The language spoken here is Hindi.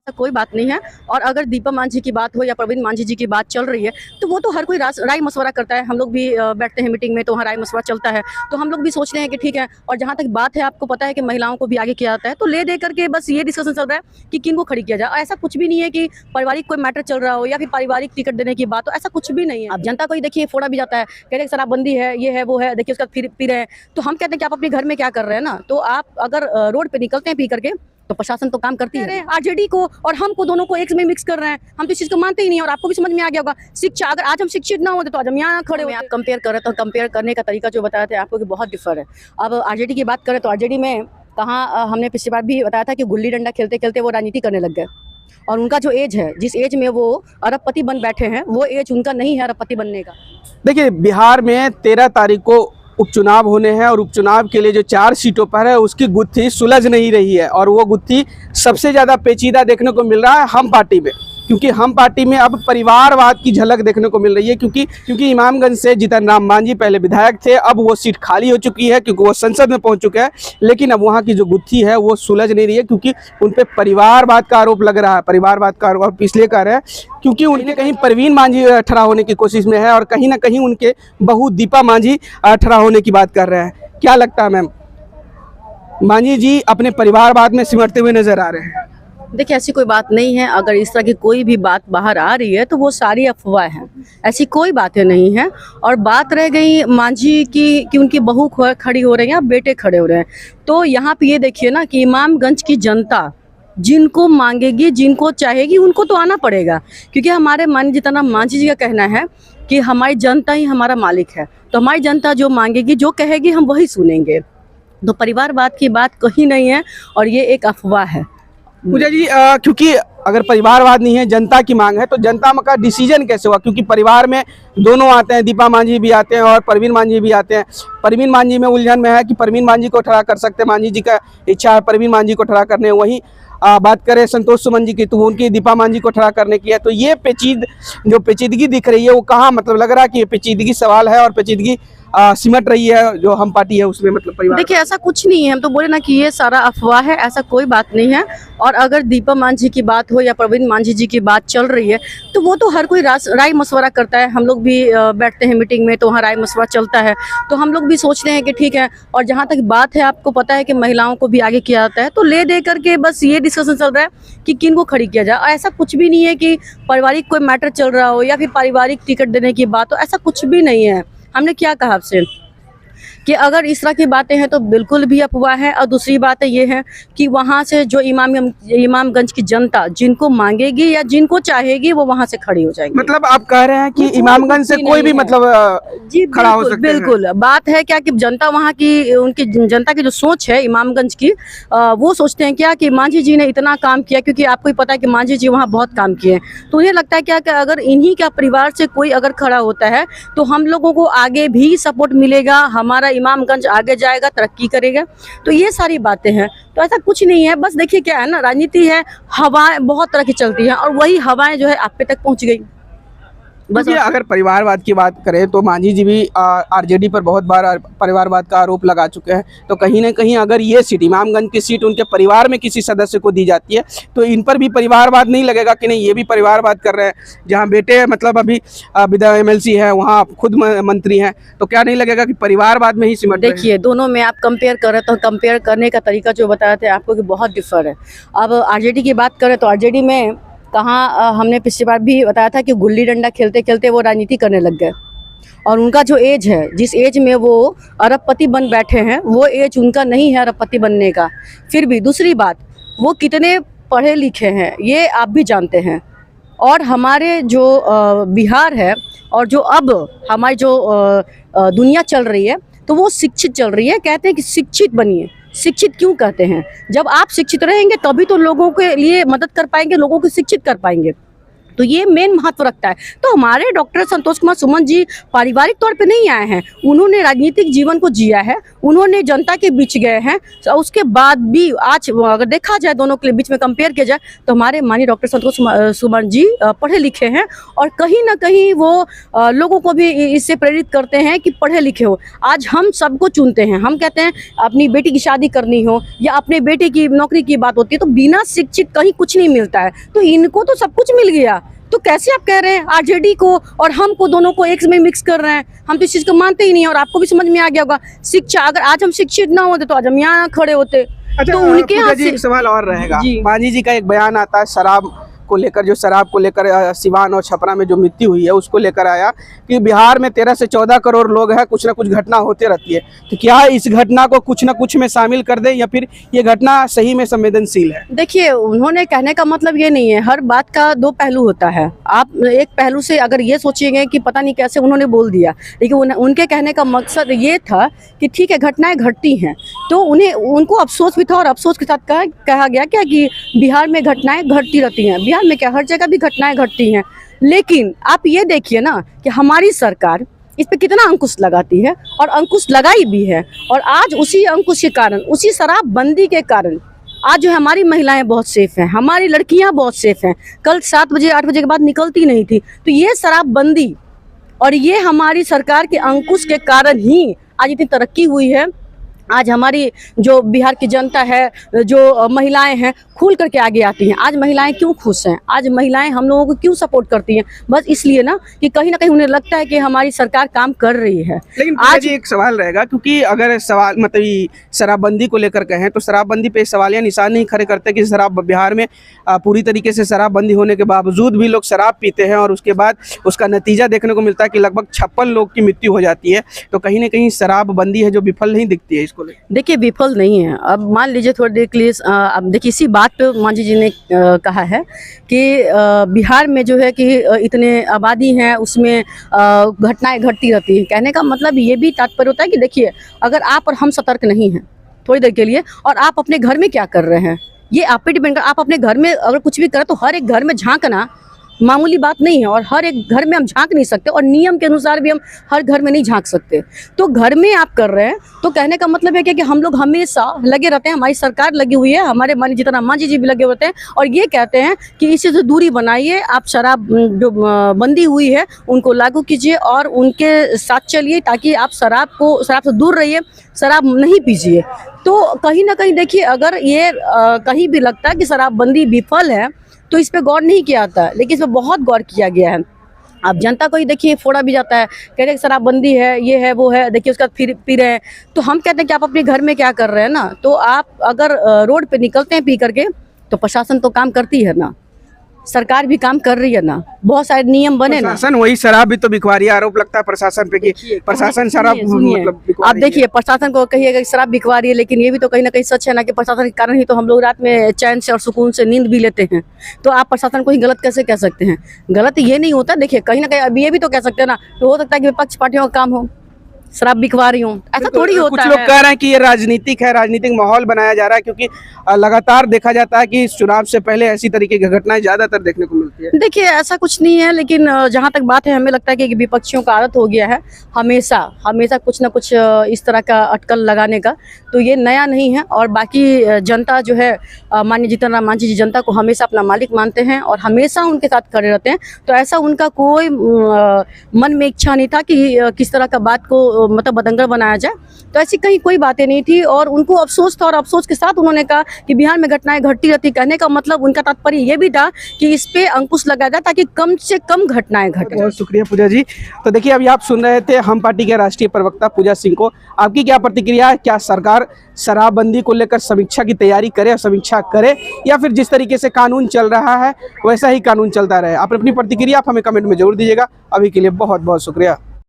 ऐसा कोई बात नहीं है। और अगर दीपा मांझी की बात हो या प्रवीण मांझी जी की बात चल रही है तो वो तो हर कोई राय मशवरा करता है। हम लोग भी बैठते हैं मीटिंग में तो वहाँ राय मशवरा चलता है, तो हम लोग भी सोचते हैं कि ठीक है। और जहाँ तक बात है, आपको पता है कि महिलाओं को भी आगे किया जाता है, तो ले दे करके बस ये डिस्कशन चल रहा है कि किन को खड़ी किया जाए। ऐसा कुछ भी नहीं है कि पारिवारिक कोई मैटर चल रहा हो या फिर पारिवारिक टिकट देने की बात हो, ऐसा कुछ भी नहीं है। अब जनता को ही देखिए, फोड़ा भी जाता है, कह रहे शराबबंदी है, ये है वो है, देखिए उसका फिर पी रहे हैं। तो हम कहते हैं कि आप अपने घर में क्या कर रहे हैं ना। तो आप अगर रोड पे निकलते हैं पी करके तो प्रशासन तो काम करती है। आरजेडी को और हमको दोनों को एक में मिक्स कर रहे हैं, हम तो इस चीज को मानते ही नहीं। और आपको भी समझ में आ गया होगा, शिक्षा अगर आज हम शिक्षित ना होते तो आज हम यहाँ खड़े हुए। आप कंपेयर कर रहे तो कंपेयर करने का तरीका जो बताया था आपको कि बहुत डिफर है। अब आरजेडी की बात करें तो आरजेडी में कहाँ हमने पिछली बार भी बताया था कि गुल्ली डंडा खेलते खेलते वो राजनीति करने लग गए। और उनका जो एज है, जिस एज में वो अरबपति बन बैठे हैं, वो एज उनका नहीं है अरबपति बनने का। देखिए, बिहार में 13 तारीख को उपचुनाव होने हैं और उपचुनाव के लिए जो 4 सीटों पर है उसकी गुत्थी सुलझ नहीं रही है। और वो गुत्थी सबसे ज़्यादा पेचीदा देखने को मिल रहा है हम पार्टी में, क्योंकि हम पार्टी में अब परिवारवाद की झलक देखने को मिल रही है। क्योंकि इमामगंज से जीतन राम मांझी पहले विधायक थे, अब वो सीट खाली हो चुकी है क्योंकि वो संसद में पहुंच चुके हैं। लेकिन अब वहाँ की जो गुत्थी है वो सुलझ नहीं रही है, क्योंकि उन पर परिवारवाद का आरोप लग रहा है। परिवारवाद का आरोप इसलिए कर रहे हैं क्योंकि उनके कहीं प्रवीण मांझी ठहरा होने की कोशिश में है और कहीं ना कहीं उनके बहू दीपा मांझी ठहरा होने की बात कर रहे हैं। क्या लगता है मैम, मांझी जी अपने परिवारवाद में सिमटते हुए नजर आ रहे हैं? देखिए, ऐसी कोई बात नहीं है। अगर इस तरह की कोई भी बात बाहर आ रही है तो वो सारी अफवाह है, ऐसी कोई बातें नहीं है। और बात रह गई मांझी की कि उनकी बहू खड़ी हो रही है या बेटे खड़े हो रहे हैं, तो यहाँ पे ये देखिए ना कि इमामगंज की जनता जिनको मांगेगी, जिनको चाहेगी, उनको तो आना पड़ेगा। क्योंकि हमारे माननीय जीतन राम मांझी जी का कहना है कि हमारी जनता ही हमारा मालिक है, तो हमारी जनता जो मांगेगी, जो कहेगी, हम वही सुनेंगे। तो परिवारवाद की बात कहीं नहीं है और ये एक अफवाह है। पूजा जी, क्योंकि अगर परिवारवाद नहीं है, जनता की मांग है, तो जनता का डिसीजन कैसे हुआ? क्योंकि परिवार में दोनों आते हैं, दीपा मांझी भी आते हैं और प्रवीण मांझी भी आते हैं। प्रवीण मांझी में उलझन में है कि प्रवीण मांझी को ठहरा कर सकते हैं, मांझी जी का इच्छा है प्रवीण मांझी को ठहरा करने। वहीं बात करें संतोष सुमन जी की तो उनकी दीपा मांझी को ठहरा करने की है। तो ये जो पेचीदगी दिख रही है वो कहाँ, मतलब लग रहा है कि ये पेचीदगी सवाल है और पेचीदगी सिमट रही है जो हम पार्टी है उसमें, मतलब परिवार। देखिए, ऐसा कुछ नहीं है। हम तो बोले ना कि ये सारा अफवाह है, ऐसा कोई बात नहीं है। और अगर दीपा मांझी की बात हो या प्रवीण मांझी जी की बात चल रही है तो वो तो हर कोई राय मशवरा करता है। हम लोग भी बैठते हैं मीटिंग में तो वहाँ राय मशवरा चलता है, तो हम लोग भी सोचते हैं कि ठीक है। और जहाँ तक बात है, आपको पता है कि महिलाओं को भी आगे किया जाता है, तो ले दे करके बस ये डिस्कशन चल रहा है कि किन को खड़ी किया जाए। ऐसा कुछ भी नहीं है कि पारिवारिक कोई मैटर चल रहा हो या फिर पारिवारिक टिकट देने की बात हो, ऐसा कुछ भी नहीं है। हमने क्या कहा आपसे कि अगर इस तरह की बातें हैं तो बिल्कुल भी अफवाह है। और दूसरी बात ये है कि वहाँ से जो इमामगंज की जनता जिनको मांगेगी या जिनको चाहेगी वो वहाँ से खड़ी हो जाएगी। मतलब आप कह रहे हैं कि इमामगंज से कोई भी मतलब जी खड़ा हो सकता है? बिल्कुल। बात है क्या कि जनता वहाँ की, उनकी जनता की जो सोच है इमामगंज की, वो सोचते हैं क्या कि मांझी जी ने इतना काम किया, क्योंकि आपको ही पता है कि मांझी जी वहाँ बहुत काम किए हैं। तो उन्हें लगता है क्या कि अगर इन्हीं का परिवार से कोई अगर खड़ा होता है तो हम लोगों को आगे भी सपोर्ट मिलेगा, हमारा इमामगंज आगे जाएगा, तरक्की करेगा। तो ये सारी बातें हैं। तो ऐसा कुछ नहीं है। बस देखिए क्या है ना, राजनीति है, हवाएं बहुत तरह की चलती हैं और वही हवाएं जो है आप पे तक पहुंच गई। बस अगर परिवारवाद की बात करें तो मांझी जी भी आरजेडी पर बहुत बार परिवारवाद का आरोप लगा चुके हैं। तो कहीं ना कहीं अगर ये सीट, इमामगंज की सीट, उनके परिवार में किसी सदस्य को दी जाती है तो इन पर भी परिवारवाद नहीं लगेगा कि नहीं ये भी परिवारवाद कर रहे हैं? जहां बेटे मतलब अभी विधायक एमएलसी है, वहाँ खुद मंत्री हैं, तो क्या नहीं लगेगा कि परिवारवाद में ही सिमट? देखिए, दोनों में आप कंपेयर कर रहे तो कंपेयर करने का तरीका जो बताया था आपको कि बहुत डिफर है। अब आरजेडी की बात करें तो आरजेडी में कहाँ हमने पिछली बार भी बताया था कि गुल्ली डंडा खेलते खेलते वो राजनीति करने लग गए। और उनका जो एज है, जिस एज में वो अरबपति बन बैठे हैं, वो एज उनका नहीं है अरबपति बनने का। फिर भी दूसरी बात, वो कितने पढ़े लिखे हैं ये आप भी जानते हैं। और हमारे जो बिहार है और जो अब हमारी जो दुनिया चल रही है तो वो शिक्षित चल रही है। कहते हैं कि शिक्षित बनिए। शिक्षित क्यों कहते हैं? जब आप शिक्षित रहेंगे तभी तो लोगों के लिए मदद कर पाएंगे, लोगों को शिक्षित कर पाएंगे। तो ये मेन महत्व रखता है। तो हमारे डॉक्टर संतोष कुमार सुमन जी पारिवारिक तौर पे नहीं आए हैं, उन्होंने राजनीतिक जीवन को जिया है, उन्होंने जनता के बीच गए हैं। तो उसके बाद भी आज अगर देखा जाए दोनों के बीच में कंपेयर किया जाए तो हमारे माननीय डॉक्टर संतोष सुमन जी पढ़े लिखे हैं और कहीं ना कहीं वो लोगों को भी इससे प्रेरित करते हैं कि पढ़े लिखे हो। आज हम सबको चुनते हैं, हम कहते हैं अपनी बेटी की शादी करनी हो या अपने बेटे की नौकरी की बात होती है तो बिना शिक्षित कहीं कुछ नहीं मिलता है। तो इनको तो सब कुछ मिल गया, तो कैसे आप कह रहे हैं आरजेडी को और हमको दोनों को एक में मिक्स कर रहे हैं? हम तो इस चीज़ को मानते ही नहीं। और आपको भी समझ में आ गया होगा, शिक्षा अगर आज हम शिक्षित ना होते तो आज हम यहाँ खड़े होते। अच्छा, तो उनके पूजा हाथ जी से एक सवाल और रहेगा। जी। मांझी जी का एक बयान आता है शराब को लेकर, जो शराब को लेकर सिवान और छपरा में जो मृत्यु हुई है उसको लेकर आया कि बिहार में 13 से 14 करोड़ लोग हैं, कुछ ना कुछ घटना होते रहती है। तो क्या इस घटना को कुछ ना कुछ में शामिल कर दें या फिर ये घटना सही में संवेदनशील है? देखिए, उन्होंने कहने का मतलब ये नहीं है, हर बात का दो पहलू होता है। आप एक पहलू से अगर ये सोचिएंगे कि पता नहीं कैसे उन्होंने बोल दिया, लेकिन उनके कहने का मकसद ये था कि ठीक है घटनाएं घटती हैं तो उनको अफसोस भी था और अफसोस के साथ कहा गया क्या कि बिहार में घटनाएं घटती रहती हैं। बिहार में क्या, हर जगह भी घटनाएं घटती हैं। लेकिन आप ये देखिए ना कि हमारी सरकार इस पे कितना अंकुश लगाती है और अंकुश लगाई भी है। और आज उसी अंकुश के कारण, उसी शराबबंदी के कारण आज जो है हमारी महिलाएं बहुत सेफ हैं, हमारी लड़कियां बहुत सेफ हैं। कल 7 बजे 8 बजे के बाद निकलती नहीं थी। तो ये शराबबंदी और ये हमारी सरकार के अंकुश के कारण ही आज इतनी तरक्की हुई है। आज हमारी जो बिहार की जनता है, जो महिलाएं हैं, खुल करके आगे आती हैं। आज महिलाएं क्यों खुश हैं, आज महिलाएं हम लोगों को क्यों सपोर्ट करती हैं? बस इसलिए ना कि कहीं ना कहीं उन्हें लगता है कि हमारी सरकार काम कर रही है। लेकिन आज एक सवाल रहेगा, क्योंकि अगर सवाल मतलब शराबबंदी को लेकर कहें तो शराबबंदी पे सवालिया निशान नहीं खड़े करते कि शराब बिहार में पूरी तरीके से शराबबंदी होने के बावजूद भी लोग शराब पीते हैं और उसके बाद उसका नतीजा देखने को मिलता है कि लगभग 56 लोग की मृत्यु हो जाती है। तो कहीं ना कहीं शराबबंदी है जो विफल नहीं दिखती है। इसको देखिए, विफल नहीं है। अब मान लीजिए थोड़ी देर के लिए, अब देखिए इसी बात पे मांझी जी ने कहा है कि बिहार में जो है कि इतने आबादी हैं उसमें घटनाएं घटती रहती हैं। कहने का मतलब ये भी तात्पर्य होता है कि देखिए अगर आप और हम सतर्क नहीं हैं थोड़ी देर के लिए और आप अपने घर में क्या कर रहे हैं ये आप पे डिपेंड कर। आप अपने घर में अगर कुछ भी करें तो हर एक घर में झांकना मामूली बात नहीं है और हर एक घर में हम झांक नहीं सकते और नियम के अनुसार भी हम हर घर में नहीं झांक सकते। तो घर में आप कर रहे हैं तो कहने का मतलब है कि हम लोग हमेशा लगे रहते हैं, हमारी सरकार लगी हुई है, हमारे माननीय जीतन मांझी जी भी लगे होते हैं और ये कहते हैं कि इससे जो दूरी बनाइए, आप शराब जो बंदी हुई है उनको लागू कीजिए और उनके साथ चलिए ताकि आप शराब से दूर रहिए, शराब नहीं पीजिए। तो कहीं ना कहीं देखिए अगर ये कहीं भी लगता है कि शराबबंदी विफल है तो इस पे गौर नहीं किया जाता, लेकिन इस पे बहुत गौर किया गया है। आप जनता को ही देखिए फोड़ा भी जाता है, कह रहे हैं शराबबंदी है, ये है वो है, देखिए उसका फिर पी रहे हैं। तो हम कहते हैं कि आप अपने घर में क्या कर रहे हैं ना। तो आप अगर रोड पे निकलते हैं पी करके तो प्रशासन तो काम करती है ना, सरकार भी काम कर रही है ना, बहुत सारे नियम बने ना। प्रशासन वही शराब भी तो बिकवारी, आरोप लगता है प्रशासन पे कि प्रशासन शराब मतलब आप देखिए प्रशासन को कहिएगा कि शराब बिकवा रही है, लेकिन ये भी तो कहीं ना कहीं सच है ना कि प्रशासन के कारण ही तो हम लोग रात में चैन से और सुकून से नींद भी लेते हैं। तो आप प्रशासन को ही गलत कैसे कह सकते हैं? गलत ये नहीं होता। देखिए कहीं ना कहीं अभी ये भी तो कह सकते हैं ना, तो हो सकता है कि विपक्ष पार्टियों का काम हो शराब बिकवा रही हूँ, ऐसा थोड़ी होता है। कुछ लोग कह रहे हैं कि ये राजनीतिक है, राजनीतिक माहौल बनाया जा रहा है, क्योंकि लगातार देखा जाता है कि चुनाव से पहले ऐसी तरीके की घटनाएं ज्यादातर देखने को मिलती है। देखिए ऐसा कुछ नहीं है, लेकिन जहाँ तक बात है हमें लगता है कि विपक्षियों का आदत हो गया है हमेशा कुछ ना कुछ इस तरह का अटकल लगाने का। तो ये नया नहीं है और बाकी जनता जो है माननीय जीतन राम मांझी जी जनता को हमेशा अपना मालिक मानते हैं और हमेशा उनके साथ खड़े रहते हैं। तो ऐसा उनका कोई मन में इच्छा नहीं था कि किस तरह का बात को मतलब बदंगल बनाया जाए। तो ऐसी कहीं कोई बातें नहीं थी और उनको अफसोस था और अफसोस के साथ उन्होंने कहा कि बिहार में घटनाएं घटती रहती। कहने का मतलब उनका तात्पर्य ये भी था कि इस पे अंकुश लगाया जाए ताकि कम से कम घटनाएं घटें। बहुत शुक्रिया पूजा जी। तो देखिए अभी आप सुन रहे थे हम पार्टी के राष्ट्रीय प्रवक्ता पूजा सिंह को। आपकी क्या प्रतिक्रिया है? क्या सरकार शराबबंदी को लेकर समीक्षा की तैयारी करे और समीक्षा करे या फिर जिस तरीके से कानून चल रहा है वैसा ही कानून चलता रहे? आप अपनी प्रतिक्रिया आप हमें कमेंट में जरूर दीजिएगा। अभी के लिए बहुत बहुत शुक्रिया।